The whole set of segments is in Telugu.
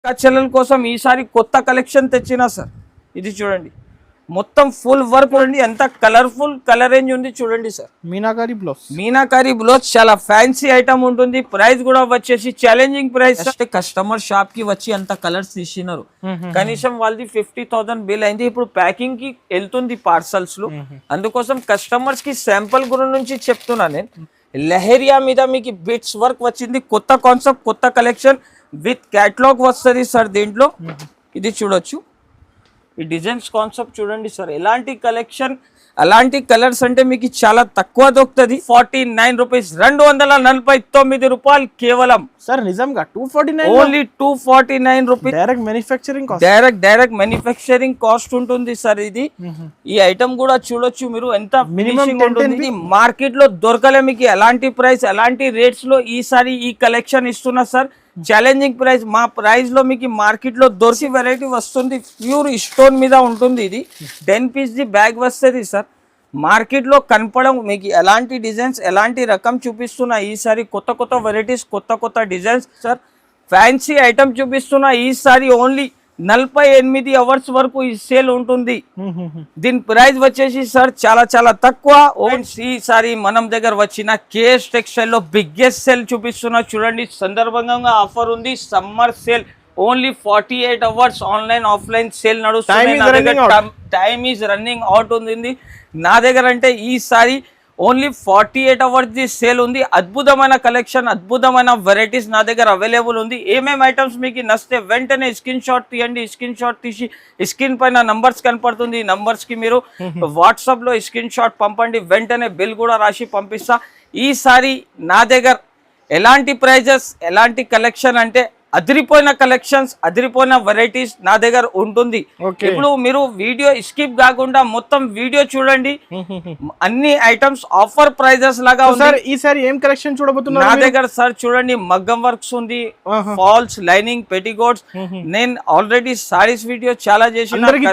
చెల్లెల కోసం ఈసారి కొత్త కలెక్షన్ తెచ్చినా సార్. ఇది చూడండి, మొత్తం ఫుల్ వర్క్ ఉంది, ఎంత కలర్ఫుల్ కలర్ రేంజ్ ఉంది చూడండి సార్. మీనాకారి బ్లౌజ్ చాలా ఫ్యాన్సీ ఐటమ్ ఉంటుంది. ప్రైస్ కూడా వచ్చేసి ఛాలెంజింగ్ ప్రైస్. కస్టమర్ షాప్ కి వచ్చి అంత కలర్స్ తీసినారు, కనీసం వాళ్ళది 50,000 బిల్ అయింది. ఇప్పుడు ప్యాకింగ్ కి వెళ్తుంది పార్సల్స్ లో, అందుకోసం కస్టమర్స్ కి శాంపుల్ గురించి చెప్తున్నా నేను. లెహరియా మీద మీకు బిట్స్ వర్క్ వచ్చింది, కొత్త కాన్సెప్ట్, కొత్త కలెక్షన్ విత్ క్యాటలాగ్ వస్తుంది సార్. దీంట్లో ఇది చూడొచ్చు, ఈ డిజైన్స్ కాన్సెప్ట్ చూడండి సార్. ఎలాంటి కలెక్షన్, అలాంటి కలర్స్ అంటే మీకు చాలా తక్కువ దొరుకుతుంది. 49 రూపీస్, 249 రూపాయలు కేవలం సార్. నిజంగా 249, only 249 rupees. Direct manufacturing cost ఉంటుంది సార్. ఇది ఈ ఐటమ్ కూడా చూడొచ్చు మీరు, ఎంత ఫినిషింగ్ ఉంటుంది. మార్కెట్ లో దొరకలే మీకు ఎలాంటి ప్రైస్, ఎలాంటి రేట్స్ లో ఈసారి ఈ కలెక్షన్ ఇస్తున్నా సార్. ఛాలెంజింగ్ ప్రైస్, మా ప్రైస్ లో మీకు మార్కెట్ లో దొరికి వెరైటీ వస్తుంది. ప్యూర్ స్టోన్ మీద ఉంటుంది. ఇది 10 పీస్ ది బ్యాగ్ వస్తుంది సార్. మార్కెట్ లో కనపడం మీకు ఎలాంటి డిజైన్స్, ఎలాంటి రకం చూపిస్తున్నా ఈసారి. కొత్త కొత్త వెరైటీస్, కొత్త డిజైన్స్ సార్. ఫ్యాన్సీ ఐటమ్ చూపిస్తున్నా ఈసారి. ఓన్లీ 48 అవర్స్ వరకు ఈ సేల్ ఉంటుంది. దీని ప్రైస్ వచ్చేసి సార్ చాలా తక్కువ. ఈసారి మనం దగ్గర వచ్చిన కేఎస్ టెక్స్టైల్ లో బిగ్గెస్ట్ సేల్ చూపిస్తున్నా చూడండి. సందర్భంగా ఆఫర్ ఉంది, summer sale. Only 48 hours online offline sale నడుస్తుంది. టైమ్ ఈజ్ రన్నింగ్ అవుట్ ఉంది నా దగ్గర. అంటే ఈసారి ఓన్లీ 48 అవర్స్ ది సేల్ ఉంది. అద్భుతమైన కలెక్షన్, అద్భుతమైన వెరైటీస్ నా దగ్గర అవైలబుల్ ఉంది. ఏమేమి ఐటమ్స్ మీకు నచ్చితే వెంటనే స్క్రీన్ షాట్ తీయండి. స్క్రీన్ షాట్ తీసి స్క్రీన్ పైన నంబర్స్ కనపడుతుంది, ఈ నంబర్స్ కి మీరు వాట్సాప్ లో స్క్రీన్ షాట్ పంపండి. వెంటనే బిల్ కూడా రాసి పంపిస్తా. ఈసారి నా దగ్గర ఎలాంటి ప్రైజెస్, ఎలాంటి కలెక్షన్ అంటే అదిరిపోయిన కలెక్షన్స్, అదిరిపోయిన వెరైటీస్ నా దగ్గర ఉంటుంది. ఇప్పుడు మీరు వీడియో స్కిప్ కాకుండా మొత్తం వీడియో చూడండి. అన్ని ఐటమ్స్ ఆఫర్ ప్రైజెస్ లాగా ఉంది. ఈసారి ఏం కలెక్షన్ చూడబోతున్నారు నా దగ్గర సార్? చూడండి, మగ్గం వర్క్స్ ఉంది, ఫాల్స్, లైనింగ్, పెట్టికోట్స్. నేను ఆల్రెడీ సారీస్ వీడియో చాలా చేసిన, అందరికీ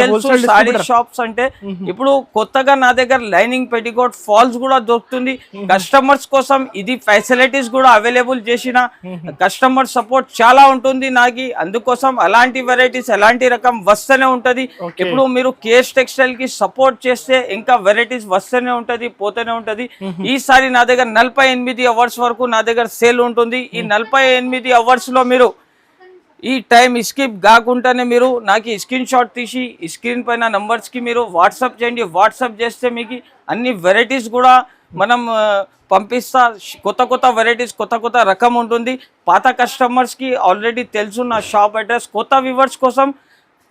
తెలుసు సారీ షాప్స్ అంటే. ఇప్పుడు కొత్తగా నా దగ్గర లైనింగ్, పెట్టికోట్, ఫాల్స్ కూడా దొరుకుతుంది. కస్టమర్స్ కోసం ఇది ఫెసిలిటీస్ కూడా అవైలబుల్ చేసిన. కస్టమర్ సపోర్ట్ చాలా ఉంటుంది నాకు, అందుకోసం అలాంటి వెరైటీస్, ఎలాంటి రకం వస్తూనే ఉంటది. ఇప్పుడు మీరు కేఎస్ టెక్స్టైల్ కి సపోర్ట్ చేస్తే ఇంకా వెరైటీస్ వస్తూనే ఉంటది, పోతూనే ఉంటది. ఈసారి నా దగ్గర 48 అవర్స్ వరకు నా దగ్గర సేల్ ఉంటుంది. ఈ 48 అవర్స్ లో మీరు ఈ టైం స్కిప్ కాకుండానే మీరు నాకు స్క్రీన్ షాట్ తీసి స్క్రీన్ పైన నంబర్స్ కి మీరు వాట్సాప్ చేయండి. వాట్సాప్ చేస్తే మీకు అన్ని వెరైటీస్ కూడా మనం పంపిస్తా. కొత్త వెరైటీస్, కొత్త రకం ఉంటుంది. పాత కస్టమర్స్ కి ఆల్రెడీ తెలుసు నా షాప్ అడ్రస్. కొత్త వ్యూవర్స్ కోసం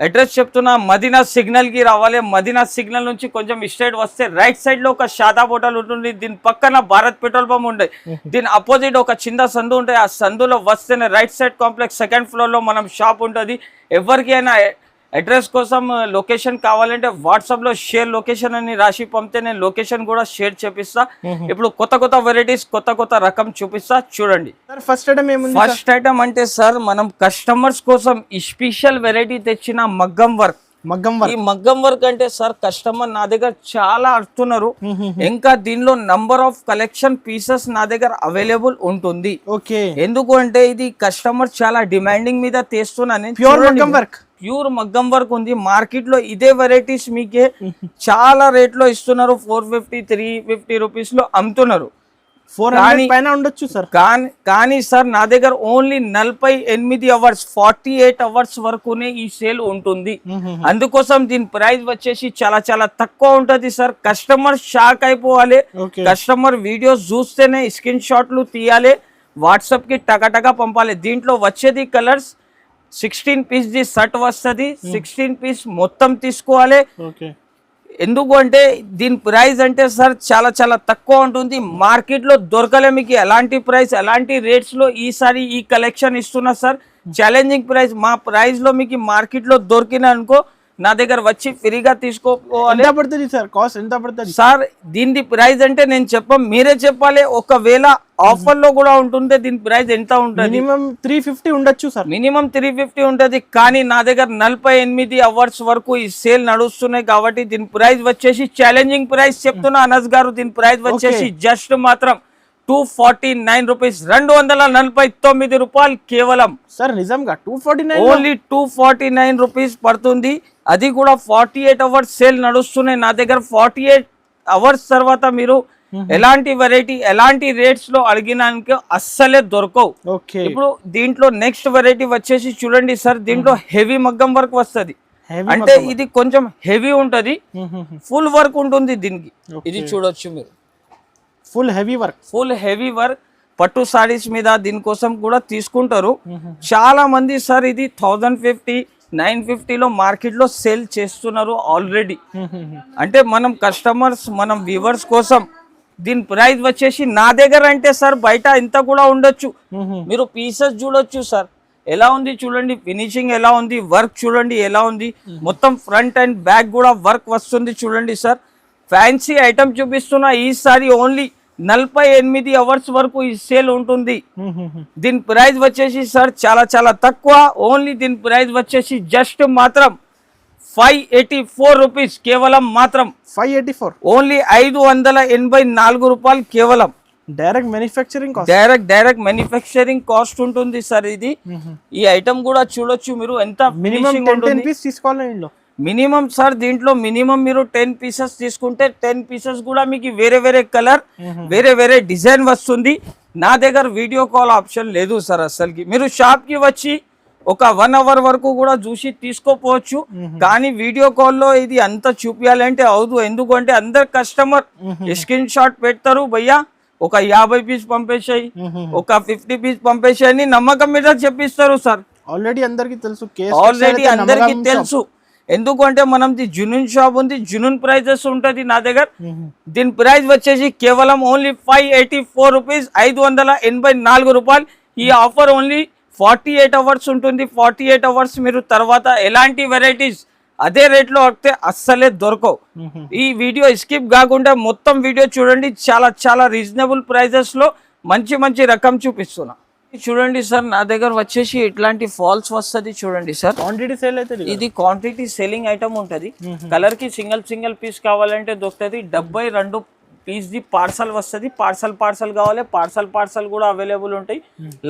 అడ్రస్ చెప్తున్నా, మదీనా సిగ్నల్ కి రావాలి. మదీనా సిగ్నల్ నుంచి కొంచెం స్ట్రైట్ వస్తే రైట్ సైడ్ లో ఒక షాదాబ్ హోటల్ ఉంటుంది. దీని పక్కన భారత్ పెట్రోల్ పంప్ ఉంటాయి. దీని అపోజిట్ ఒక చిన్న సందు ఉంటాయి. ఆ సందులో వస్తేనే right side complex 2nd floor లో మనం షాప్ ఉంటుంది. ఎవరికైనా అడ్రస్ కోసం లొకేషన్ కావాలంటే వాట్సాప్ లో షేర్ లొకేషన్ అని రాసి పంపితే నేను లొకేషన్ కూడా షేర్ చేపిస్తా. ఇప్పుడు కొత్త వెరైటీస్, కొత్త రకం చూపిస్తా చూడండి. ఫస్ట్ ఐటమ్ అంటే సార్, మనం కస్టమర్స్ కోసం స్పెషల్ వెరైటీ తెచ్చిన మగ్గం వర్క్. ఈ మగ్గం వర్క్ అంటే సార్, కస్టమర్ నా దగ్గర చాలా అడుగుతున్నారు. ఇంకా దీనిలో నంబర్ ఆఫ్ కలెక్షన్ పీసెస్ నా దగ్గర అవైలబుల్ ఉంటుంది. ఎందుకు అంటే ఇది కస్టమర్ చాలా డిమాండింగ్ మీద తెస్తున్నాను. ప్యూర్ మగ్గం వర్క్ ఉంది. మార్కెట్ లో ఇదే వెరైటీస్ మీకే చాలా రేట్ లో ఇస్తున్నారు. 450, 350 రూపీస్ లో అమ్ముతున్నారు. 400 పైన ఉండొచ్చు సార్. కానీ సార్ నా దగ్గర ఓన్లీ 48 అవర్స్, 48 అవర్స్ వరకునే ఈ సేల్ ఉంటుంది. అందుకోసం దీని ప్రైస్ వచ్చేసి చాలా తక్కువ ఉంటది సార్. కస్టమర్ షాక్ అయిపోవాలి. కస్టమర్ వీడియోస్ చూస్తేనే స్క్రీన్ షాట్లు తీయాలి, వాట్సాప్ కి టకా పంపాలి. దీంట్లో వచ్చేది కలర్స్ 16 పీస్ ది షర్ట్ వస్తుంది. 16 పీస్ మొత్తం తీసుకోవాలి. ఎందుకు అంటే దీని ప్రైస్ అంటే సార్ చాలా తక్కువ ఉంటుంది. మార్కెట్ లో దొరకలే మీకు ఎలాంటి ప్రైస్, ఎలాంటి రేట్స్ లో ఈసారి ఈ కలెక్షన్ ఇస్తున్నా సార్. Challenging price. మా ప్రైస్ లో మీకు మార్కెట్ లో దొరికిన అనుకో, నా దగ్గర వచ్చి ఫ్రీగా తీసుకోవాలి. ఎంత పడుతుంది సార్? కాస్ట్ ఎంత పడుతుంది సార్? దీని ప్రైస్ అంటే నేను మీరే చెప్పాలి. ఒకవేళ ఆఫర్ లో కూడా ఉంటుంది, దీని ప్రైస్ ఎంత ఉంటుంది? మినిమం 350 ఉండొచ్చు సార్. మినిమం 350 ఉంటది. కానీ నా దగ్గర 48 అవర్స్ వరకు ఈ సేల్ నడుస్తున్నాయి కాబట్టి దీని ప్రైస్ వచ్చేసి ఛాలెంజింగ్ ప్రైస్ చెప్తున్నా అనస్ గారు. దీని ప్రైస్ వచ్చేసి జస్ట్ మాత్రం 249 రూపీస్, 249 రూపాయలు కేవలం. సార్ నిజంగా 249 ఓన్లీ 249 రూపీస్ పడుతుంది. అది కూడా 48 అవర్స్ సేల్ నడుస్తున్నాయి నా దగ్గర. 48 అవర్స్ తర్వాత మీరు ఎలాంటి వెరైటీ ఎలాంటి రేట్స్ లో అడిగినానికి అస్సలే దొరకవు. ఇప్పుడు దీంట్లో నెక్స్ట్ వెరైటీ వచ్చేసి చూడండి సార్, దీంట్లో హెవీ మగ్గం వర్క్ వస్తుంది. అంటే ఇది కొంచెం హెవీ ఉంటది, ఫుల్ వర్క్ ఉంటుంది దీనికి. ఇది చూడొచ్చు మీరు, ఫుల్ హెవీ వర్క్ పట్టు సారీస్ మీద దీనికోసం కూడా తీసుకుంటారు చాలా మంది సార్. ఇది 1050 950 లో మార్కెట్ లో సేల్ చేస్తున్నారు ఆల్రెడీ. అంటే మనం కస్టమర్స్ మనం వ్యూవర్స్ కోసం దీని ప్రైస్ వచ్చేసి నా దగ్గర అంటే సార్ బయట ఇంత కూడా ఉండొచ్చు. మీరు పీసెస్ చూడొచ్చు సార్, ఎలా ఉంది చూడండి, ఫినిషింగ్ ఎలా ఉంది, వర్క్ చూడండి ఎలా ఉంది, మొత్తం ఫ్రంట్ అండ్ బ్యాక్ కూడా వర్క్ వస్తుంది చూడండి సార్. ఫ్యాన్సీ ఐటమ్ చూపిస్తున్నా. ఈసారి ఓన్లీ 48 అవర్స్ వరకు ఈ సేల్ ఉంటుంది. దీని ప్రైస్ వచ్చేసి సార్ చాలా చాలా తక్కువ. ఓన్లీ దీని ప్రైస్ వచ్చేసి జస్ట్ మాత్రం 584 రూపీస్ కేవలం. మాత్రం 584, ఓన్లీ 584 రూపాయలు కేవలం. డైరెక్ట్ మ్యానుఫ్యాక్చరింగ్ కాస్ట్ ఉంటుంది సార్ ఇది. ఈ ఐటమ్ కూడా చూడొచ్చు మీరు ఎంత ఫినిషింగ్ ఉంటుంది. మినిమం సార్ దీంట్లో మినిమం మీరు 10 పీసెస్ తీసుకుంటే 10 పీసెస్ కూడా మీకు వేరే వేరే కలర్ వేరే వేరే డిజైన్ వస్తుంది. నా దగ్గర వీడియో కాల్ ఆప్షన్ లేదు సార్ అసలుకి. మీరు షాప్ కి వచ్చి ఒక 1 అవర్ వరకు కూడా చూసి తీసుకోపోవచ్చు. కానీ వీడియో కాల్లో ఇది అంతా చూపించాలంటే అవదు. ఎందుకంటే అందరు కస్టమర్ స్క్రీన్ షాట్ పెడతారు, భయ్యా ఒక 50 పీస్ పంపేసాయి, ఒక 50 పీస్ పంపేసాయి నమ్మకం మీద చెప్పిస్తారు సార్. ఆల్రెడీ అందరికి తెలుసు. ఎందుకంటే మనది జునూన్ షాప్ ఉంది, జునూన్ ప్రైజెస్ ఉంటది నా దగ్గర. దీని ప్రైస్ వచ్చేసి కేవలం ఓన్లీ 584 రూపీస్, 584 రూపాయలు. ఈ ఆఫర్ ఓన్లీ 48 అవర్స్ ఉంటుంది. 48 అవర్స్ మీరు తర్వాత ఎలాంటి వెరైటీస్ అదే రేట్ లో వస్తే అస్సలే దొరకవు. ఈ వీడియో స్కిప్ కాకుండా మొత్తం వీడియో చూడండి. చాలా చాలా రీజనబుల్ ప్రైజెస్ లో మంచి మంచి రకం చూపిస్తున్నా. చూడండి సార్, నా దగ్గర వచ్చేసి ఇట్లాంటి ఫాల్స్ వస్తుంది చూడండి సార్. క్వాంటిటీ సేల్ అయితే ఇది క్వాంటిటీ సెల్లింగ్ ఐటమ్ ఉంటది. కలర్ కి సింగిల్ పీస్ కావాలంటే దొరుకుతుంది. 72 పీస్ ది పార్సల్ వస్తుంది. పార్సల్ కావాలి, పార్సల్ కూడా అవైలబుల్ ఉంటాయి.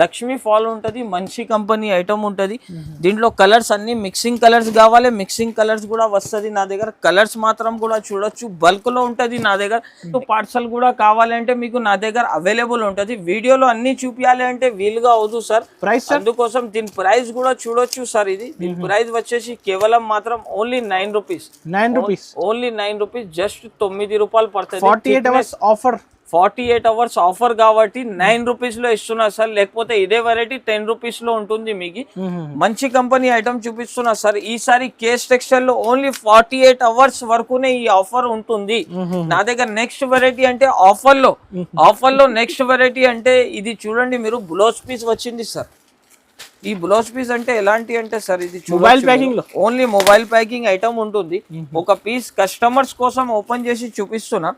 లక్ష్మీ ఫాల్ ఉంటుంది, మంచి కంపెనీ ఐటమ్ ఉంటుంది. దీంట్లో కలర్స్ అన్ని మిక్సింగ్ కలర్స్ కావాలి, మిక్సింగ్ కలర్స్ కూడా వస్తుంది నా దగ్గర. కలర్స్ మాత్రం కూడా చూడొచ్చు, బల్క్ లో ఉంటది నా దగ్గర. పార్సల్ కూడా కావాలంటే మీకు నా దగ్గర అవైలబుల్ ఉంటది. వీడియోలో అన్ని చూపించాలి అంటే వీలుగా అవదు సార్ ప్రైస్. అందుకోసం దీని ప్రైస్ కూడా చూడొచ్చు సార్. ఇది దీని ప్రైస్ వచ్చేసి కేవలం మాత్రం only 9 rupees, only 9 rupees, just 9 రూపాయలు పడుతుంది. 48 అవర్స్ ఆఫర్ కాబట్టి 9 రూపీస్ లో ఇస్తున్నా సార్. లేకపోతే ఇదే వెరైటీ 10 రూపీస్ లో ఉంటుంది మీకు. మంచి కంపెనీ ఐటమ్ చూపిస్తున్నా సార్. ఈసారి కేస్ టెక్స్టైల్ లో ఓన్లీ 48 అవర్స్ వరకునే ఈ ఆఫర్ ఉంటుంది నా దగ్గర. నెక్స్ట్ వెరైటీ అంటే ఆఫర్ లో నెక్స్ట్ వెరైటీ అంటే ఇది చూడండి మీరు, బ్లౌజ్ పీస్ వచ్చింది సార్. ఈ బ్లౌజ్ పీస్ అంటే ఎలాంటి అంటే సార్, ఇది మొబైల్ ప్యాకింగ్ లో ఓన్లీ మొబైల్ ప్యాకింగ్ ఐటమ్ ఉంటుంది. ఒక పీస్ కస్టమర్స్ కోసం ఓపెన్ చేసి చూపిస్తున్నా.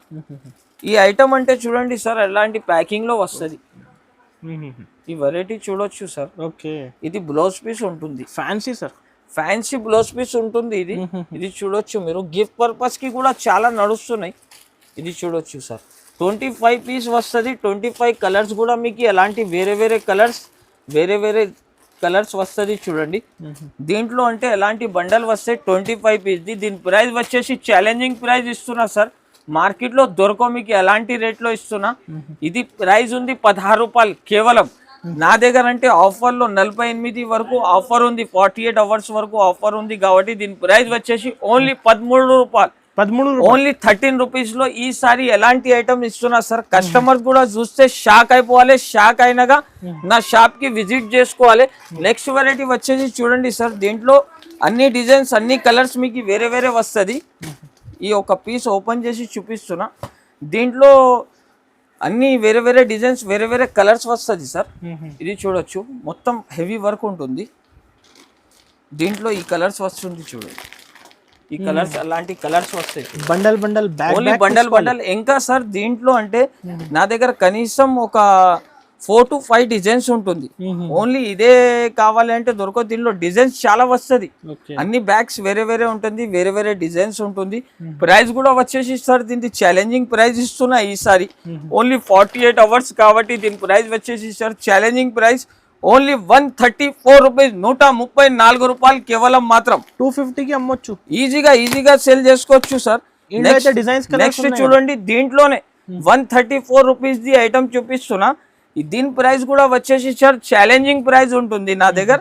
ఈ ఐటమ్ అంటే చూడండి సార్ ఎలాంటి ప్యాకింగ్ లో వస్తుంది. ఈ వెరైటీ చూడొచ్చు సార్. ఇది బ్లౌజ్ పీస్ ఉంటుంది, ఫ్యాన్సీ బ్లౌజ్ పీస్ ఉంటుంది. ఇది చూడొచ్చు మీరు, గిఫ్ట్ పర్పస్ కి కూడా చాలా నడుస్తున్నాయి. ఇది చూడొచ్చు సార్, 25 పీస్ వస్తుంది. 25 కలర్స్ కూడా మీకు ఎలాంటి వేరే వేరే కలర్స్ వస్తుంది చూడండి. దీంట్లో అంటే ఎలాంటి బండల్ వస్తాయి 25 పీస్ ది. దీని ప్రైస్ వచ్చేసి ఛాలెంజింగ్ ప్రైస్ ఇస్తున్నా సార్. మార్కెట్ లో దొరకో మీకు ఎలాంటి రేట్ లో ఇస్తున్నా. ఇది ప్రైస్ ఉంది 16 రూపాయలు కేవలం. నా దగ్గర అంటే ఆఫర్ లో 48 వరకు ఆఫర్ ఉంది, 48 అవర్స్ వరకు ఆఫర్ ఉంది కాబట్టి దీని ప్రైస్ వచ్చేసి ఓన్లీ 13 రూపాయలు, ఓన్లీ 13 రూపీస్ లో ఈసారి ఎలాంటి ఐటమ్ ఇస్తున్నా సార్. కస్టమర్స్ కూడా చూస్తే షాక్ అయిపోవాలి. షాక్ అయినగా నా షాప్ కి విజిట్ చేసుకోవాలి. నెక్స్ట్ వెరైటీ వచ్చేసి చూడండి సార్, దీంట్లో అన్ని డిజైన్స్ అన్ని కలర్స్ మీకు వేరే వేరే వస్తుంది. ఈ ఒక పీస్ ఓపెన్ చేసి చూపిస్తున్నా. దీంట్లో అన్ని వేరే వేరే డిజైన్స్ వేరే వేరే కలర్స్ వస్తుంది సార్. ఇది చూడొచ్చు, మొత్తం హెవీ వర్క్ ఉంటుంది. దీంట్లో ఈ కలర్స్ వస్తుంది చూడండి. ఈ కలర్స్ అలాంటి కలర్స్ వస్తాయి, ఓన్లీ బండల్. ఇంకా సార్ దీంట్లో అంటే నా దగ్గర కనీసం ఒక 4 to 5 డిజైన్స్ ఉంటుంది. ఓన్లీ ఇదే కావాలంటే దొరకదు. దీనిలో డిజైన్స్ చాలా వస్తుంది. అన్ని బ్యాగ్స్ వేరే వేరే ఉంటుంది, వేరే వేరే డిజైన్స్ ఉంటుంది. ప్రైస్ కూడా వచ్చేసి సార్ దీనికి ఛాలెంజింగ్ ప్రైస్ ఇస్తున్నా ఈసారి. ఓన్లీ 48 అవర్స్ కాబట్టి దీని ప్రైస్ వచ్చేసి sir challenging price only 134 rupees, 134 రూపాయలు కేవలం మాత్రం. 250కి అమ్మొచ్చు, ఈజీగా సేల్ చేసుకోవచ్చు సార్. నెక్స్ట్ చూడండి, దీంట్లోనే 134 రూపీస్ ది ఐటమ్ చూపిస్తున్నా. దీని ప్రైస్ కూడా వచ్చేసి సార్ ఛాలెంజింగ్ ప్రైస్ ఉంటుంది నా దగ్గర.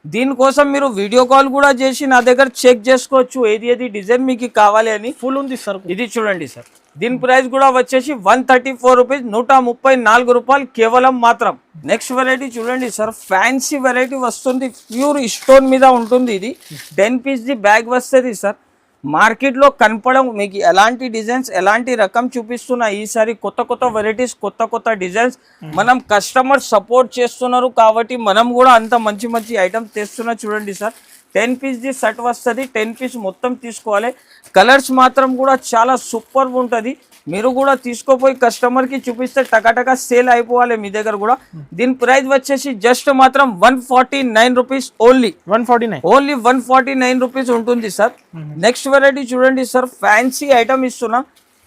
దీనికోసం మీరు వీడియో కాల్ కూడా చేసి నా దగ్గర చెక్ చేసుకోవచ్చు ఏది డిజైన్ మీకు కావాలి అని. ఫుల్ ఉంది సార్. ఇది చూడండి సార్, దీని ప్రైస్ కూడా వచ్చేసి 134 రూపీస్, 134 రూపాయలు కేవలం మాత్రం. నెక్స్ట్ వెరైటీ చూడండి సార్, ఫ్యాన్సీ వెరైటీ వస్తుంది, ప్యూర్ స్టోన్ మీద ఉంటుంది. ఇది 10 పీస్ ది బ్యాగ్ వస్తుంది సార్. మార్కెట్ లో కనపడం మీకు ఎలాంటి డిజైన్స్, ఎలాంటి రకం చూపిస్తున్నా ఈసారి. కొత్త వెరైటీస్, కొత్త డిజైన్స్. మనం కస్టమర్ సపోర్ట్ చేస్తున్నారు కాబట్టి మనం కూడా అంత మంచి ఐటమ్స్ తెస్తున్నా. చూడండి సార్, 10 పీస్ ది సెట్ వస్తుంది. 10 పీస్ మొత్తం తీసుకోవాలి. కలర్స్ మాత్రం కూడా చాలా సూపర్ ఉంటుంది. మీరు కూడా తీసుకోపోయి కస్టమర్ కి చూపిస్తే టకాటకా సేల్ అయిపోవాలి మీ దగ్గర కూడా. దీని ప్రైస్ వచ్చేసి జస్ట్ మాత్రం 149 రూపీస్ ఓన్లీ. 149 రూపీస్ ఉంటుంది సార్. నెక్స్ట్ వెరైటీ చూడండి సార్, ఫ్యాన్సీ ఐటమ్ ఇస్తున్నా,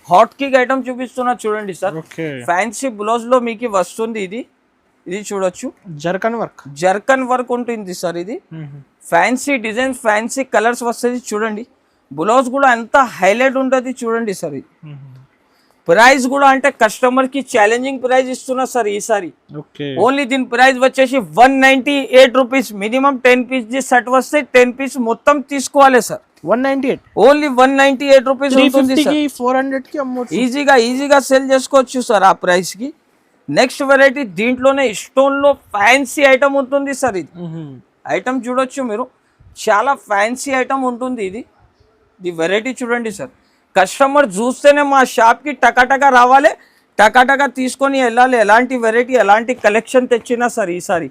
హాట్ కేక్ ఐటమ్ చూపిస్తున్నా. చూడండి సార్, ఫ్యాన్సీ బ్లౌజ్ లో మీకు వస్తుంది. ఇది చూడొచ్చు, జర్కన్ వర్క్ ఉంటుంది సార్. ఇది ఫ్యాన్సీ డిజైన్, ఫ్యాన్సీ కలర్స్ వస్తుంది. చూడండి, బ్లౌజ్ కూడా ఎంత హైలైట్ ఉంటుంది చూడండి సార్. ఇది ప్రైస్ కూడా అంటే కస్టమర్ కి ఛాలెంజింగ్ ప్రైస్ ఇస్తున్నా సార్ ఈసారి. ఓన్లీ దీని ప్రైస్ వచ్చేసి 198 rupees. Minimum 10 piece the set వస్తే 10 పీస్ మొత్తం తీసుకోవాలి సార్. 198 ఓన్లీ 198 రూపీస్ ఉంటుంది సార్. 400 కి అమ్మొచ్చు, ఈజీగా సేల్ చేసుకోవచ్చు సార్ ఆ ప్రైస్ కి. నెక్స్ట్ వెరైటీ దీంట్లోనే స్టోన్ లో ఫ్యాన్సీ ఐటమ్ ఉంటుంది సార్. ఇది ఐటమ్ చూడొచ్చు మీరు, చాలా ఫ్యాన్సీ ఐటమ్ ఉంటుంది. ఇది వెరైటీ చూడండి సార్. కస్టమర్ చూస్తేనే మా షాప్ కి టకాటకా రావాలి, టకాటకా తీసుకొని వెళ్ళాలి. ఎలాంటి వెరైటీ, ఎలాంటి కలెక్షన్ తెచ్చినా సార్ ఈసారి.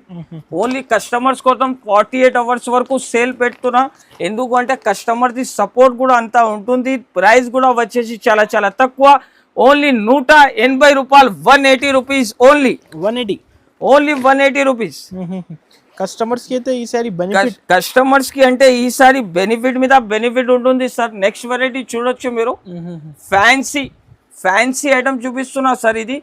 ఓన్లీ కస్టమర్స్ కోసం 48 అవర్స్ వరకు సేల్ పెడుతున్నా. ఎందుకు అంటే కస్టమర్ ది సపోర్ట్ కూడా అంతా ఉంటుంది. ప్రైస్ కూడా వచ్చేసి చాలా తక్కువ. ఓన్లీ 180 రూపాయలు, 180 రూపీస్ ఓన్లీ. 180 రూపీస్. కస్టమర్స్ కి అయితే ఈసారి బెనిఫిట్, కస్టమర్స్ కి అంటే ఈసారి బెనిఫిట్ మీద బెనిఫిట్ ఉంటుంది సార్. నెక్స్ట్ వెరైటీ చూడొచ్చు మీరు, ఫ్యాన్సీ ఐటమ్ చూపిస్తున్నా సార్. ఇది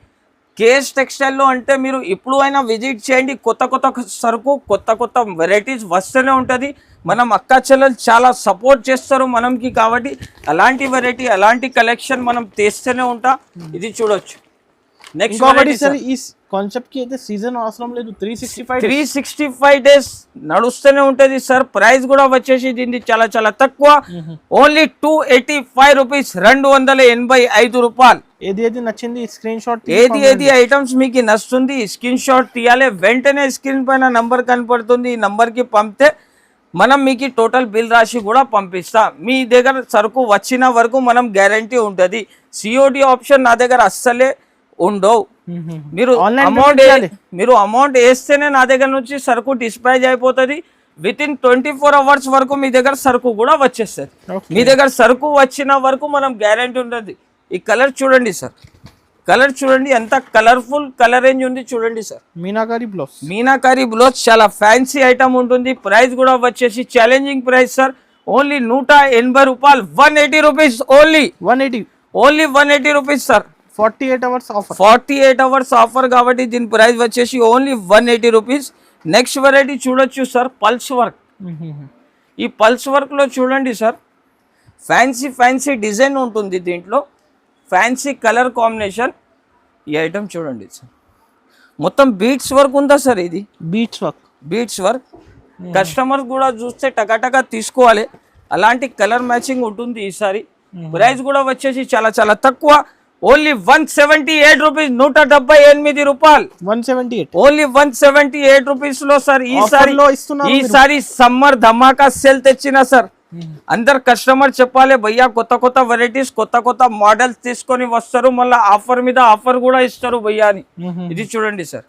కేఎస్ టెక్స్టైల్ లో అంటే మీరు ఇప్పుడు అయినా విజిట్ చేయండి. కొత్త సరుకు, కొత్త వెరైటీస్ వస్తూనే ఉంటది. మనం అక్క చెల్లెలు చాలా సపోర్ట్ చేస్తారు మనకి కాబట్టి అలాంటి వెరైటీ, అలాంటి కలెక్షన్ మనం తెస్తూనే ఉంటా. ఇది చూడొచ్చు. నెక్స్ట్ వెరైటీ సార్, ఈ కాన్సెప్ట్ కి అయితే సీజన్ అవసరం లేదు, 365 డేస్ నడుస్తూనే ఉంటది సార్. ప్రైస్ కూడా వచ్చేసి దీనికి చాలా తక్కువ. ఓన్లీ 285 రూపీస్, 285 రూపాయలు. ఏది నచ్చింది స్క్రీన్ షాట్, ఏది ఐటమ్స్ మీకు నచ్చుతుంది స్క్రీన్ షాట్ తీయాలి. వెంటనే స్క్రీన్ పైన నంబర్ కనపడుతుంది, ఈ నంబర్ కి పంపితే మనం మీకు టోటల్ బిల్ రాసి కూడా పంపిస్తా. మీ దగ్గర సరుకు వచ్చిన వరకు మనం గ్యారంటీ ఉంటుంది. సిఓడి ఆప్షన్ నా దగ్గర అస్సలే ఉండవు. మీరు అమౌంట్ వేస్తేనే నా దగ్గర నుంచి సరుకు డిస్పాచ్ అయిపోతుంది. విత్ ఇన్ 24 అవర్స్ వరకు మీ దగ్గర సరుకు కూడా వచ్చేస్తుంది. మీ దగ్గర సరుకు వచ్చిన వరకు మనం గ్యారంటీ ఉంటుంది. ఈ కలర్ చూడండి సార్, కలర్ చూడండి ఎంత కలర్ఫుల్ కలర్ రేంజ్ ఉంది చూడండి సార్. మీనాకారి బ్లౌజ్ చాలా ఫ్యాన్సీ ఐటమ్ ఉంటుంది. ప్రైస్ కూడా వచ్చేసి ఛాలెంజింగ్ ప్రైస్ సార్. ఓన్లీ 180 రూపాయలు, 180 rupees only. 180 rupees sir. 48 hours offer కాబట్టి దీని ప్రైస్ వచ్చేసి ఓన్లీ 180 రూపీస్. నెక్స్ట్ వెరైటీ చూడొచ్చు సార్, పల్స్ వర్క్. ఈ పల్స్ వర్క్ లో చూడండి సార్, ఫ్యాన్సీ డిజైన్ ఉంటుంది. దీంట్లో ఫ్యాన్సీ కలర్ కాంబినేషన్. ఈ ఐటమ్ చూడండి సార్, మొత్తం బీట్స్ వర్క్ ఉందా సార్. ఇది బీట్స్ వర్క్. కస్టమర్ కూడా చూస్తే టకాటకా తీసుకోవాలి. అలాంటి కలర్ మ్యాచింగ్ ఉంటుంది ఈసారి. ప్రైస్ కూడా వచ్చేసి చాలా తక్కువ. ఓన్లీ 178 రూపీస్, 178 రూపాయలు. ఓన్లీ 178 రూపీస్ లో సార్ ఈసారి సమ్మర్ ధమాకా సేల్ తెచ్చిన సార్. అందరు కస్టమర్ చెప్పాలి భయ్యా కొత్త వెరైటీస్, కొత్త మోడల్స్ తీసుకొని వస్తారు, మళ్ళీ ఆఫర్ మీద ఆఫర్ కూడా ఇస్తారు భయ్యా అని. ఇది చూడండి సార్,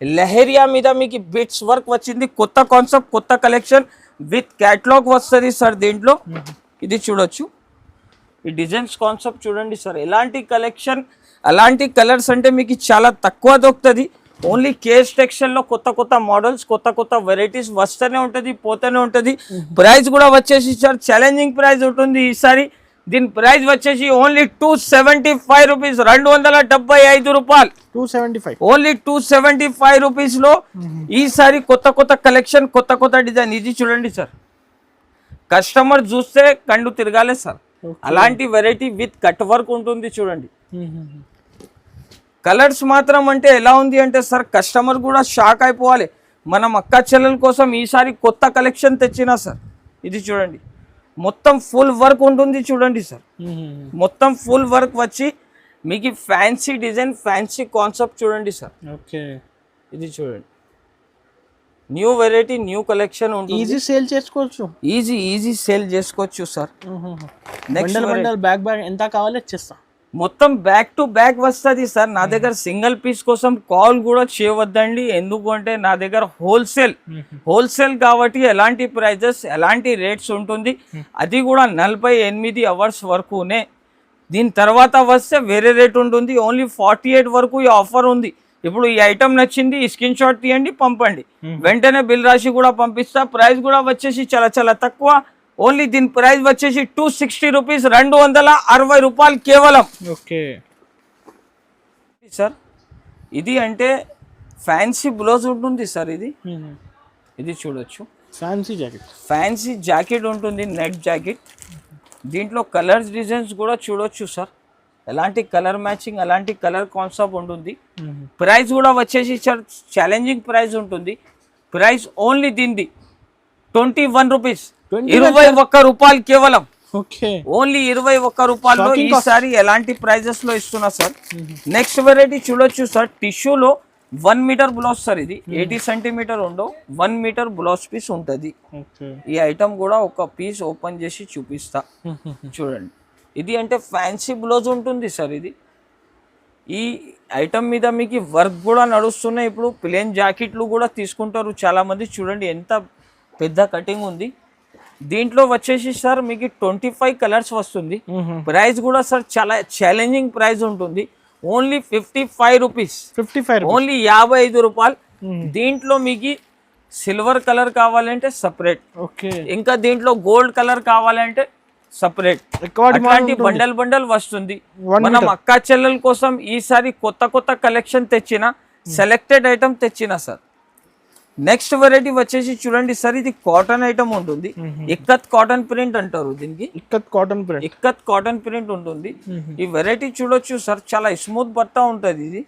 లెహరియా మీద మీకు బిట్స్ వర్క్ వచ్చింది. కొత్త కాన్సెప్ట్, కొత్త కలెక్షన్ విత్ క్యాటలాగ్ వస్తుంది సార్ దీంట్లో. ఇది చూడొచ్చు, ఈ డిజైన్స్ కాన్సెప్ట్ చూడండి సార్. ఎలాంటి కలెక్షన్ అలాంటి కలర్స్ అంటే మీకు చాలా తక్కువ దొరుకుతుంది. ఓన్లీ కేస్ టెక్స్టైల్ లో కొత్త కొత్త మోడల్స్, కొత్త కొత్త వెరైటీస్ వస్తూనే ఉంటది, పోతూనే ఉంటది. ప్రైస్ కూడా వచ్చేసి సార్ ఛాలెంజింగ్ ప్రైస్ ఉంటుంది ఈసారి. దీని ప్రైస్ వచ్చేసి ఓన్లీ 275 రూపీస్, 275 రూపాయలు. 275 ఓన్లీ 275 రూపీస్ లో ఈసారి కొత్త కొత్త కలెక్షన్, కొత్త కొత్త డిజైన్. ఇది చూడండి సార్, కస్టమర్ చూస్తే కండు తిరగాలి సార్. అలాంటి వెరైటీ విత్ కట్ వర్క్ ఉంటుంది చూడండి. కలర్స్ మాత్రం అంటే ఎలా ఉంది అంటే సార్, కస్టమర్ కూడా షాక్ అయిపోవాలి. మనం అక్క చెల్లెల కోసం ఈసారి కొత్త కలెక్షన్ తెచ్చినా సార్. ఇది చూడండి, మొత్తం ఫుల్ వర్క్ ఉంటుంది చూడండి సార్. మొత్తం ఫుల్ వర్క్ వచ్చి మీకు ఫ్యాన్సీ డిజైన్, ఫ్యాన్సీ కాన్సెప్ట్ చూడండి సార్. ఓకే, ఇది చూడండి, న్యూ వెరైటీ, న్యూ కలెక్షన్ ఉంటుంది. ఈజీ సేల్ చేసుకోవచ్చు, ఈజీ సేల్ చేసుకోవచ్చు సార్. నెక్స్ట్ బ్యాగ్ ఎంత కావాలో ఇచ్చేస్తా. మొత్తం బ్యాక్ టు బ్యాక్ వస్తుంది సార్. నా దగ్గర సింగిల్ పీస్ కోసం కాల్ కూడా చేయవద్దండి. ఎందుకంటే నా దగ్గర హోల్సేల్ కాబట్టి ఎలాంటి ప్రైజెస్, ఎలాంటి రేట్స్ ఉంటుంది. అది కూడా 48 అవర్స్ వరకునే. దీని తర్వాత వస్తే వేరే రేట్ ఉంటుంది. ఓన్లీ 48 వరకు ఈ ఆఫర్ ఉంది. ఇప్పుడు ఈ ఐటమ్ నచ్చింది, ఈ స్క్రీన్ షాట్ తీయండి, పంపండి, వెంటనే బిల్ రాసి కూడా పంపిస్తా. ప్రైస్ కూడా వచ్చేసి చాలా చాలా తక్కువ. ఓన్లీ దీని ప్రైస్ వచ్చేసి 260 రూపీస్, 260 రూపాయలు కేవలం. ఓకే సార్, ఇది అంటే ఫ్యాన్సీ బ్లౌజ్ ఉంటుంది సార్. ఇది చూడొచ్చు, ఫ్యాన్సీ జాకెట్ ఉంటుంది, నెట్ జాకెట్. దీంట్లో కలర్స్, డిజైన్స్ కూడా చూడొచ్చు సార్. ఎలాంటి కలర్ మ్యాచింగ్, ఎలాంటి కలర్ కాన్సెప్ట్ ఉంటుంది. ప్రైస్ కూడా వచ్చేసి ఛాలెంజింగ్ ప్రైస్ ఉంటుంది. ప్రైస్ ఓన్లీ దీనిది 21 రూపీస్, 21 రూపాయలు కేవలం. ఓన్లీ 21 రూపాయల్లో ఈసారి ఎలాంటి ప్రైజెస్ లో ఇస్తున్నా సార్. నెక్స్ట్ వెరైటీ చూడొచ్చు సార్, టిష్యూలో 1 మీటర్ బ్లౌజ్ సార్. ఇది 80 సెంటీమీటర్ ఉండవు, 1 మీటర్ బ్లౌజ్ పీస్ ఉంటుంది. ఈ ఐటమ్ కూడా ఒక పీస్ ఓపెన్ చేసి చూపిస్తా చూడండి. ఇది అంటే ఫ్యాన్సీ బ్లౌజ్ ఉంటుంది సార్. ఈ ఐటమ్ మీద మీకు వర్క్ కూడా నడుస్తున్నాయి. ఇప్పుడు ప్లేన్ జాకెట్లు కూడా తీసుకుంటారు చాలా మంది. చూడండి ఎంత పెద్ద కటింగ్ ఉంది. దీంట్లో వచ్చేసి సార్ మీకు 25 కలర్స్ వస్తుంది. ప్రైస్ కూడా సార్ చాలా ఛాలెంజింగ్ ప్రైస్ ఉంటుంది. ఓన్లీ 55 రూపీస్, ఓన్లీ 55 రూపాయలు. దీంట్లో మీకు సిల్వర్ కలర్ కావాలంటే సపరేట్, ఇంకా దీంట్లో గోల్డ్ కలర్ కావాలంటే సపరేట్. అట్లాంటి బండల్ వస్తుంది. మనం అక్కా చెల్లెల కోసం ఈసారి కొత్త కొత్త కలెక్షన్ తెచ్చిన, సెలెక్టెడ్ ఐటమ్ తెచ్చిన సార్. నెక్స్ట్ వెరైటీ వచ్చేసి చూడండి సార్, ఇది కాటన్ ఐటమ్ ఉంటుంది. ఇక్కత్ కాటన్ ప్రింట్ అంటారు దీనికి. ఇక్కత్ కాటన్ ప్రింట్ ఉంటుంది. ఈ వెరైటీ చూడొచ్చు సార్, చాలా స్మూత్ బట్ట ఉంటుంది. ఇది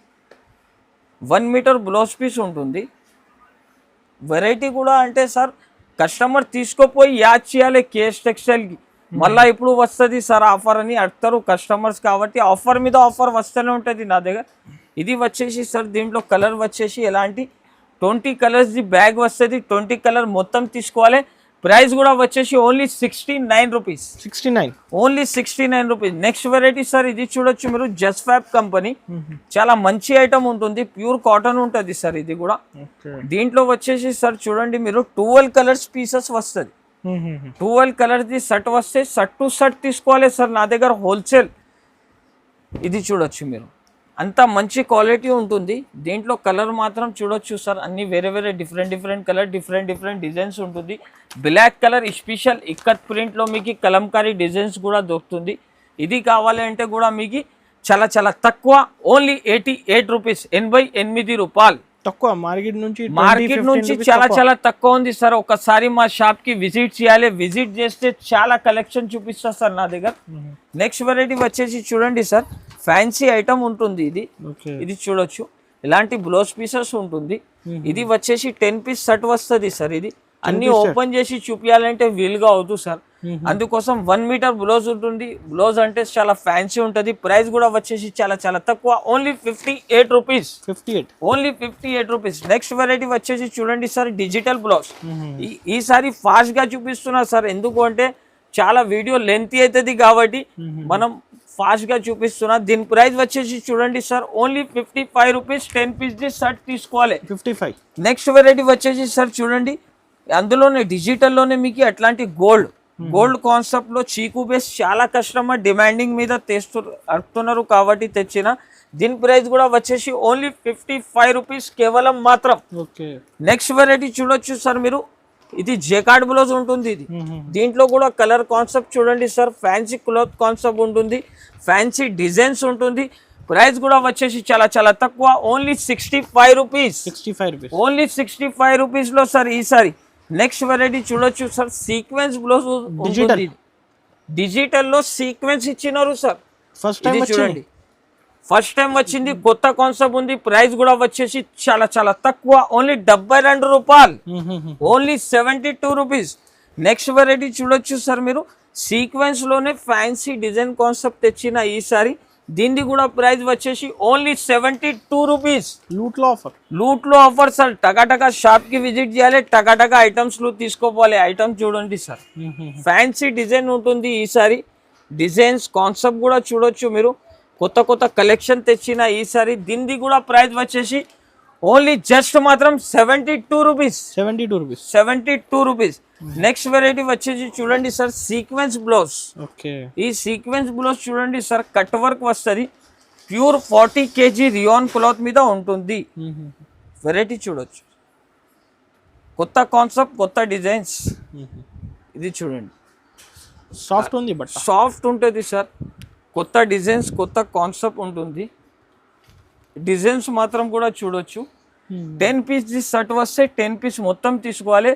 1 మీటర్ బ్లౌజ్ పీస్ ఉంటుంది. వెరైటీ కూడా అంటే సార్, కస్టమర్ తీసుకోపోయి యాడ్ చేయాలి కేఎస్ టెక్స్టైల్కి. మళ్ళీ ఇప్పుడు వస్తుంది సార్ ఆఫర్ అని అడుగుతారు కస్టమర్స్, కాబట్టి ఆఫర్ మీద ఆఫర్ వస్తూనే ఉంటుంది నా దగ్గర. ఇది వచ్చేసి సార్, దీంట్లో కలర్ వచ్చేసి ఎలాంటి 20 కలర్స్ ది బ్యాగ్ వస్తుంది. 20 కలర్ మొత్తం తీసుకోవాలి. ప్రైస్ కూడా వచ్చేసి only 69 rupees, only 69 rupees. Next variety sir, ఇది చూడొచ్చు మీరు, జస్ట్ ఫ్యాబ్ కంపెనీ. చాలా మంచి ఐటమ్ ఉంటుంది, ప్యూర్ కాటన్ ఉంటుంది సార్. ఇది కూడా దీంట్లో వచ్చేసి సార్ చూడండి మీరు, 12 కలర్స్ పీసెస్ వస్తుంది. 12 కలర్స్ ది షర్ట్ వస్తే షర్ట్ టు షర్ట్ తీసుకోవాలి సార్ నా దగ్గర హోల్సేల్. ఇది చూడొచ్చు మీరు, అంత మంచి క్వాలిటీ ఉంటుంది. దీంట్లో కలర్ మాత్రం చూడొచ్చు సార్, అన్ని వేరే డిఫరెంట్ కలర్, డిఫరెంట్ డిజైన్స్ ఉంటుంది. బ్లాక్ కలర్ స్పెషల్ ఇక్కత్ ప్రింట్లో మీకు కలంకారీ డిజైన్స్ కూడా దొరుకుతుంది. ఇది కావాలి అంటే కూడా మీకు చాలా తక్కువ, ఓన్లీ 88 రూపీస్, 88 రూపాయలు తక్కువ. మార్కెట్ నుంచి చాలా తక్కువ ఉంది సార్. ఒకసారి మా షాప్ కి విజిట్ చేయాలి, విజిట్ చేస్తే చాలా కలెక్షన్ చూపిస్తా సార్ నా దగ్గర. నెక్స్ట్ వెరైటీ వచ్చేసి చూడండి సార్, ఫ్యాన్సీ ఐటమ్ ఉంటుంది. ఇది చూడొచ్చు, ఇలాంటి బ్లౌజ్ పీసెస్ ఉంటుంది. ఇది వచ్చేసి 10 పీస్ షర్ట్ వస్తుంది సార్. ఇది అన్ని ఓపెన్ చేసి చూపించాలంటే వీలుగా అవుతుంది సార్. అందుకోసం 1 మీటర్ బ్లౌజ్ ఉంటుంది. బ్లౌజ్ అంటే చాలా ఫ్యాన్సీ ఉంటుంది. ప్రైస్ కూడా వచ్చేసి చాలా తక్కువ, only 58 rupees, only 58 rupees. Next variety వచ్చేసి చూడండి సార్, డిజిటల్ బ్లౌజ్. ఈసారి ఫాస్ట్ గా చూపిస్తున్నా సార్, ఎందుకు అంటే చాలా వీడియో లెంత్ అవుతుంది కాబట్టి మనం ఫాస్ట్ గా చూపిస్తున్నా. దీని ప్రైస్ వచ్చేసి చూడండి sir, only 55 rupees. 10 piece the shirt తీసుకోవాలి, 55. నెక్స్ట్ వెరైటీ వచ్చేసి సార్ చూడండి, అందులోనే డిజిటల్లోనే మీకు అట్లాంటి గోల్డ్ గోల్డ్ కాన్సెప్ట్ లో చీకు బేస్ చాలా కస్టమర్ డిమాండింగ్ మీద అడుగుతున్నారు కాబట్టి తెచ్చిన. దీని ప్రైస్ కూడా వచ్చేసి ఓన్లీ 55 రూపీస్ కేవలం మాత్రం. ఓకే, నెక్స్ట్ వెరైటీ చూడొచ్చు సార్ మీరు, ఇది జేకార్డ్ బ్లౌజ్ ఉంటుంది. ఇది దీంట్లో కూడా కలర్ కాన్సెప్ట్ చూడండి సార్, ఫ్యాన్సీ క్లాత్ కాన్సెప్ట్ ఉంటుంది, ఫ్యాన్సీ డిజైన్స్ ఉంటుంది. ప్రైస్ కూడా వచ్చేసి చాలా చాలా తక్కువ, only 65 rupees. 65 rupees, only 65 rupees లో సార్ ఈసారి. నెక్స్ట్ వెరైటీ చూడొచ్చు సార్, సీక్వెన్స్ బ్లౌజ్ డిజిటల్ లో సీక్వెన్స్ ఇచ్చినారు సార్. ఫస్ట్ టైం చూడండి, ఫస్ట్ టైం వచ్చింది, కొత్త కాన్సెప్ట్ ఉంది. ప్రైస్ కూడా వచ్చేసి చాలా చాలా తక్కువ, ఓన్లీ 72 రూపాయలు, ఓన్లీ 72 రూపీస్. నెక్స్ట్ వెరైటీ చూడొచ్చు సార్ మీరు, సీక్వెన్స్ లోనే ఫ్యాన్సీ డిజైన్ కాన్సెప్ట్ తెచ్చిన ఈసారి. దీనిది కూడా ప్రైస్ వచ్చేసి ఓన్లీ 72 రూపీస్. లూట్ లో ఆఫర్ సార్. టకాటకా షాప్ కి విజిట్ చేయాలి, టకాటకా ఐటమ్స్ తీసుకోవాలి. ఐటమ్స్ చూడండి సార్, ఫ్యాన్సీ డిజైన్ ఉంటుంది ఈసారి. డిజైన్స్ కాన్సెప్ట్ కూడా చూడొచ్చు మీరు, కొత్త కొత్త కలెక్షన్ తెచ్చిన ఈసారి. దీనిది కూడా ప్రైస్ వచ్చేసి ఓన్లీ జస్ట్ మాత్రం 72 రూపీస్. 72 రూపీస్. నెక్స్ట్ వెరైటీ వచ్చేసి చూడండి సార్, సీక్వెన్స్ బ్లౌజ్. ఈ సీక్వెన్స్ బ్లౌజ్ చూడండి సార్, కట్ వర్క్ వస్తుంది, ప్యూర్ 40 kg రియాన్ క్లాత్ మీద ఉంటుంది. వెరైటీ చూడొచ్చు, కొత్త కాన్సెప్ట్, కొత్త డిజైన్స్. ఇది చూడండి, సాఫ్ట్ ఉంటుంది సార్, కొత్త డిజైన్స్, కొత్త కాన్సెప్ట్ ఉంటుంది. డిజైన్స్ మాత్రం కూడా చూడొచ్చు. 10 పీస్ షర్ట్ వస్తే 10 పీస్ మొత్తం తీసుకోవాలి.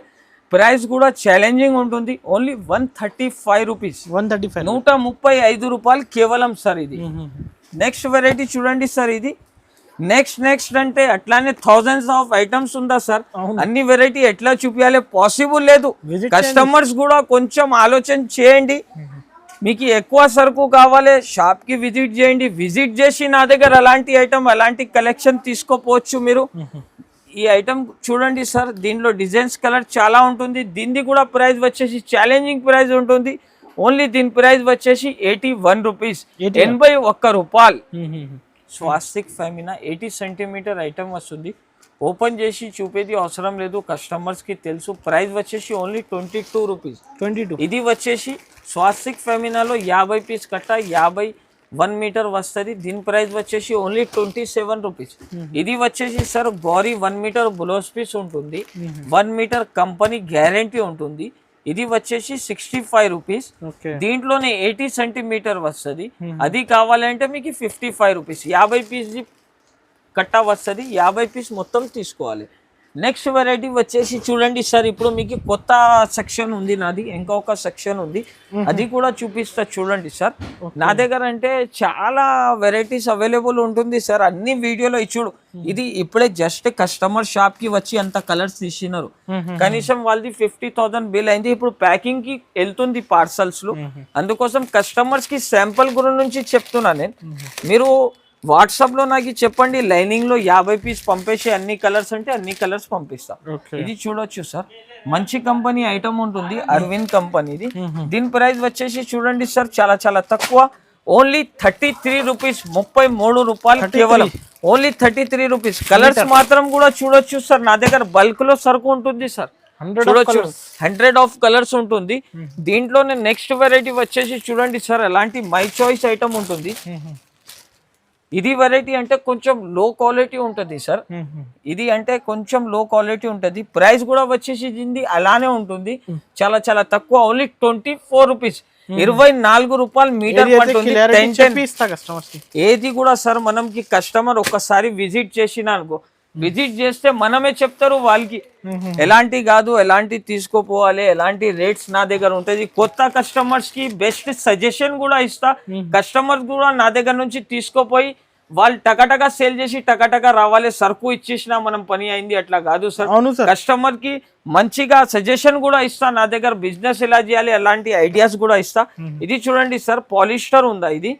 ప్రైస్ కూడా ఛాలెంజింగ్ ఉంటుంది, ఓన్లీ 135 రూపీస్. 135 రూపాయలు కేవలం సార్ ఇది. నెక్స్ట్ వెరైటీ చూడండి సార్, ఇది నెక్స్ట్ అంటే అట్లానే థౌజండ్స్ ఆఫ్ ఐటమ్స్ ఉందా సార్, అన్ని వెరైటీ ఎట్లా చూపించాలి పాసిబుల్ లేదు. కస్టమర్స్ కూడా కొంచెం ఆలోచన చేయండి. మీకు ఎక్కువ సరుకు కావాలి, షాప్ కి విజిట్ చేయండి. విజిట్ చేసి నా దగ్గర అలాంటి ఐటమ్, అలాంటి కలెక్షన్ తీసుకోపోవచ్చు మీరు. ఈ ఐటమ్ చూడండి సార్, దీనిలో డిజైన్స్ కలర్ చాలా ఉంటుంది. దీన్ని కూడా ప్రైస్ వచ్చేసి ఛాలెంజింగ్ ప్రైస్ ఉంటుంది. ఓన్లీ దీని ప్రైస్ వచ్చేసి 81 రూపీస్, 81 రూపాయలు. స్వాస్తిక్ ఫెమినా 80 సెంటీమీటర్ ఐటమ్ వస్తుంది. ఓపెన్ చేసి చూపేది అవసరం లేదు, కస్టమర్స్ కి తెలుసు. ప్రైస్ వచ్చేసి ఓన్లీ 22 రూపీస్. ఇది వచ్చేసి స్వాస్తిక్ ఫెమినాలో 50 పీస్ కట్ట, 51 మీటర్ వస్తుంది. దీని ప్రైస్ వచ్చేసి ఓన్లీ 27 రూపీస్. ఇది వచ్చేసి sir Gauri 1 metre blouse piece ఉంటుంది, 1 మీటర్ కంపెనీ గ్యారంటీ ఉంటుంది. ఇది వచ్చేసి 65 రూపీస్. దీంట్లోనే 80 సెంటీమీటర్ వస్తుంది. అది కావాలంటే మీకు 55 రూపీస్. 50 పీస్ కట్ట వస్తుంది, 50 పీస్ మొత్తం తీసుకోవాలి. నెక్స్ట్ వెరైటీ వచ్చేసి చూడండి సార్, ఇప్పుడు మీకు కొత్త సెక్షన్ ఉంది నాది, ఇంకొక సెక్షన్ ఉంది, అది కూడా చూపిస్తా చూడండి సార్. నా దగ్గర అంటే చాలా వెరైటీస్ అవైలబుల్ ఉంటుంది సార్, అన్ని వీడియోలో చూడు. ఇది ఇప్పుడే జస్ట్ కస్టమర్ షాప్ కి వచ్చి అంత కలర్స్ తీసినారు, కనీసం వాళ్ళది 50,000 బిల్ అయింది. ఇప్పుడు ప్యాకింగ్ కి వెళ్తుంది పార్సల్స్ లో, అందుకోసం కస్టమర్స్ కి శాంపుల్ గురించి చెప్తున్నా నేను. మీరు వాట్సాప్ లో నాకు చెప్పండి, లైనింగ్ లో 50 పీస్ పంపేసి అన్ని కలర్స్ అంటే అన్ని కలర్స్ పంపిస్తా. ఇది చూడొచ్చు సార్, మంచి కంపెనీ ఐటమ్ ఉంటుంది, అరవింద్ కంపెనీది. దీని ప్రైస్ వచ్చేసి చూడండి సార్, చాలా చాలా తక్కువ, ఓన్లీ 33 రూపీస్, 33 రూపాయలు కేవలం, ఓన్లీ 33 రూపీస్. కలర్స్ మాత్రం కూడా చూడొచ్చు సార్, నా దగ్గర బల్క్ లో సరుకు ఉంటుంది సార్, చూడొచ్చు 100 ఆఫ్ కలర్స్ ఉంటుంది. దీంట్లోనే నెక్స్ట్ వెరైటీ వచ్చేసి చూడండి సార్, అలాంటి మై చాయిస్ ఐటమ్ ఉంటుంది. ఇది వెరైటీ అంటే కొంచెం లో క్వాలిటీ ఉంటుంది సార్, ఇది అంటే కొంచెం లో క్వాలిటీ ఉంటుంది. ప్రైస్ కూడా వచ్చేసి దీన్ని అలానే ఉంటుంది, చాలా చాలా తక్కువ, ఓన్లీ 24 రూపీస్, 24 రూపాయలు మీటర్ పడుతుంది. ఏది కూడా సార్ మనకి కస్టమర్ ఒక్కసారి విజిట్ చేసిన అనుకో, విజిట్ చేస్తే మనమే చెప్తారు వాళ్ళకి ఎలాంటి కాదు, ఎలాంటి తీసుకోపోవాలి, ఎలాంటి రేట్స్ నా దగ్గర ఉంటుంది. కొత్త కస్టమర్స్ కి బెస్ట్ సజెషన్ కూడా ఇస్తా. కస్టమర్స్ కూడా నా దగ్గర నుంచి తీసుకోపోయి వాళ్ళు టకటగా సేల్ చేసి టకటగా రావాలి, సరుకు ఇచ్చేసినా మనం పని అయింది అట్లా కాదు సార్. కస్టమర్ కి మంచిగా సజెషన్ కూడా ఇస్తా, నా దగ్గర బిజినెస్ ఎలా చేయాలి అలాంటి ఐడియాస్ కూడా ఇస్తా. ఇది చూడండి సార్, పాలిస్టర్ ఉందా ఇది,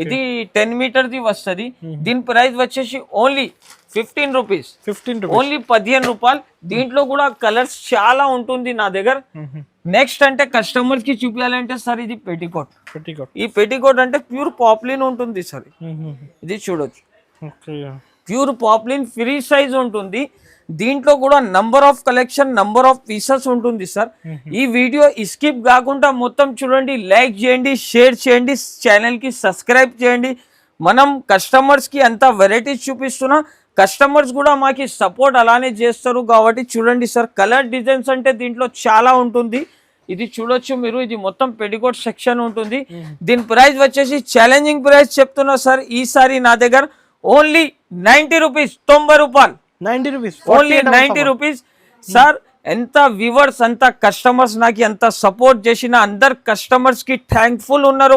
ఇది 10 మీటర్ ది వస్తుంది. దీని ప్రైస్ వచ్చేసి ఓన్లీ 15 రూపీస్, ఓన్లీ 15 రూపాయలు. దీంట్లో కూడా కలర్స్ చాలా ఉంటుంది నా దగ్గర. నెక్స్ట్ అంటే కస్టమర్ కి చూపించాలంటే సార్, ఇది పెట్టికోట్. ఈ పెట్టికోట్ అంటే ప్యూర్ పాప్లిన్ ఉంటుంది సార్, ఇది చూడొచ్చు, ప్యూర్ పాప్లిన్ ఫ్రీ సైజ్ ఉంటుంది. దీంట్లో కూడా number of collection, number of pieces ఉంటుంది సార్. ఈ వీడియో స్కిప్ కాకుండా మొత్తం చూడండి, లైక్ చేయండి, షేర్ చేయండి, ఛానల్ కి సబ్స్క్రైబ్ చేయండి. మనం కస్టమర్స్ కి అంత వెరైటీస్ చూపిస్తున్నా, కస్టమర్స్ కూడా మాకి సపోర్ట్ అలానే చేస్తారు. కాబట్టి చూడండి సార్, కలర్ డిజైన్స్ అంటే దీంట్లో చాలా ఉంటుంది. ఇది చూడొచ్చు మీరు, ఇది మొత్తం పెటికోట్ సెక్షన్ ఉంటుంది. దీని ప్రైస్ వచ్చేసి ఛాలెంజింగ్ ప్రైస్ చెప్తున్నా సార్. ఈసారి నా దగ్గర ఓన్లీ 90 రూపీస్, 90 రూపాయలు, 90 రూపీస్, ఓన్లీ 90 రూపీస్ సార్. ఎంత వ్యూవర్స్, అంత కస్టమర్స్ నాకు ఎంత సపోర్ట్ చేసిన అందరు కస్టమర్స్ కి థ్యాంక్ఫుల్ ఉన్నారు.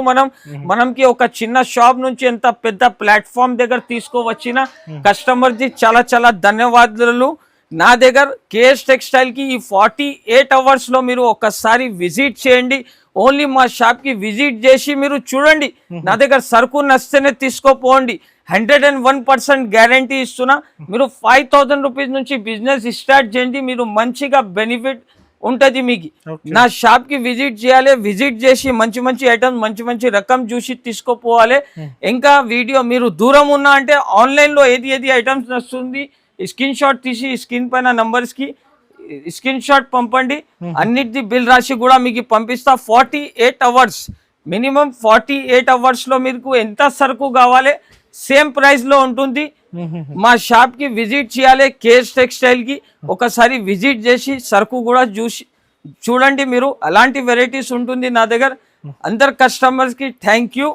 మనంకి ఒక చిన్న షాప్ నుంచి ఎంత పెద్ద ప్లాట్ఫామ్ దగ్గర తీసుకోవచ్చిన కస్టమర్ కి చాలా చాలా ధన్యవాదాలు. నా దగ్గర కేఎస్ టెక్స్టైల్ కి ఈ 48 అవర్స్ లో మీరు ఒకసారి విజిట్ చేయండి. ఓన్లీ మా షాప్ కి విజిట్ చేసి మీరు చూడండి, నా దగ్గర సరుకు నచ్చితేనే తీసుకోపోండి. 101% గ్యారంటీ ఇస్తున్నా. మీరు 5000 రూపీస్ నుంచి బిజినెస్ స్టార్ట్ చేయండి, మీరు మంచిగా బెనిఫిట్ ఉంటది మీకు. నా షాప్ కి విజిట్ చేయాలి, విజిట్ చేసి మంచి మంచి ఐటమ్స్, మంచి మంచి రకం చూసి తీసుకోపోవాలి. ఇంకా వీడియో మీరు దూరం ఉన్నా అంటే ఆన్లైన్ లో ఏది ఐటమ్స్ నచ్చుతుంది స్క్రీన్ షాట్ తీసి స్క్రీన్ పైన నంబర్స్ కి స్క్రీన్ షాట్ పంపండి. అన్నిటి బిల్ రాసి కూడా మీకు పంపిస్తా. 48 అవర్స్, మినిమం 48 అవర్స్ లో మీకు ఎంత సరుకు కావాలి సేమ్ ప్రైస్ లో ఉంటుంది. మా షాప్ కి విజిట్ చేయాలి, కేఎస్ టెక్స్టైల్ కి ఒకసారి విజిట్ చేసి సరుకు కూడా చూడండి. మీరు అలాంటి వెరైటీస్ ఉంటుంది నా దగ్గర. అందరు కస్టమర్స్ కి థ్యాంక్ యూ.